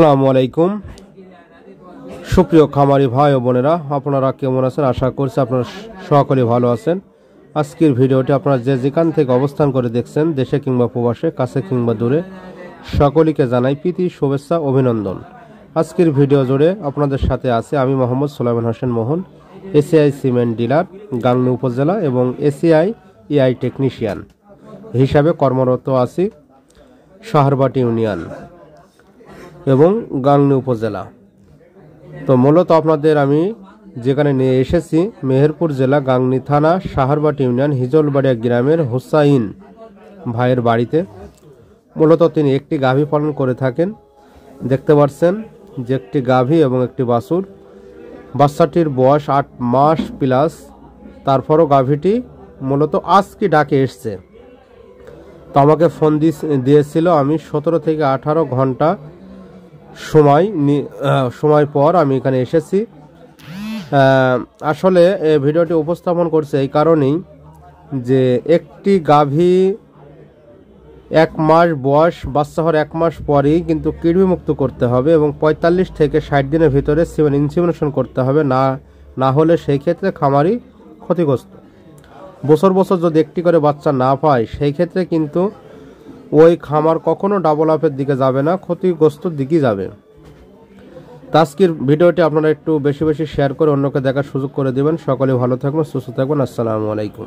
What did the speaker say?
আসসালামু আলাইকুম সুপ্রিয় খামারি ভাই ও বোনেরা, আপনারা কেমন আছেন? আশা করছি আপনারা সকলে ভালো আছেন। আজকের ভিডিওটি আপনারা যে যেখান থেকে অবস্থান করে দেখছেন, দেশে কিংবা প্রবাসে, কাছে কিংবা দূরে, সকলকে জানাই প্রীতি, শুভেচ্ছা, অভিনন্দন। আজকের ভিডিও জুড়ে আপনাদের সাথে আছে আমি মোহাম্মদ সুলাইমান হোসেন মোহন, এসিআই সিমেন্ট ডিলার, গাংনী উপজেলা এবং এসিআই এআই টেকনিশিয়ান হিসাবে কর্মরত আছি সাহারবাটি ইউনিয়ন এবং গাংনী উপজেলা। তো মূলত আপনাদের আমি যেখানে নিয়ে এসেছি মেহেরপুর জেলা গাংনী থানা সাহারবাটি ইউনিয়ন হিজলবাড়িয়া গ্রামের হুসাইন ভাইয়ের বাড়িতে। মূলত তিনি একটি গাভী পালন করে থাকেন। দেখতে পাচ্ছেন যে একটি গাভী এবং একটি বাছুর। বাচ্চাটির বয়স 8 মাস প্লাস। তারপরও গাভীটি মূলত আজকে ডাকে এসছে। তো আমাকে ফোন দিয়েছিল, আমি 17 থেকে 18 ঘন্টা সময় পর আমি এখানে এসেছি। আসলে ভিডিওটি উপস্থাপন করছে এই কারণেই যে একটি গাভী 1 মাস বয়স, বাচ্চা হওয়ার 1 মাস পরেই কিন্তু কৃমিমুক্ত করতে হবে এবং 45 থেকে 60 দিনের ভিতরে ইনসিমিনেশন করতে হবে, না হলে সেই ক্ষেত্রে খামারি ক্ষতিগ্রস্ত। বছর বছর যদি একটি করে বাচ্চা না পায়, সেই ক্ষেত্রে কিন্তু ওই খামার কখনো ডাবল আপের দিকে যাবে না, ক্ষতিগ্রস্তর দিকেই যাবে। আজকের ভিডিওটি আপনারা একটু বেশি বেশি শেয়ার করে অন্যকে দেখার সুযোগ করে দেবেন। সকলে ভালো থাকবেন, সুস্থ থাকবেন। আসসালামু আলাইকুম।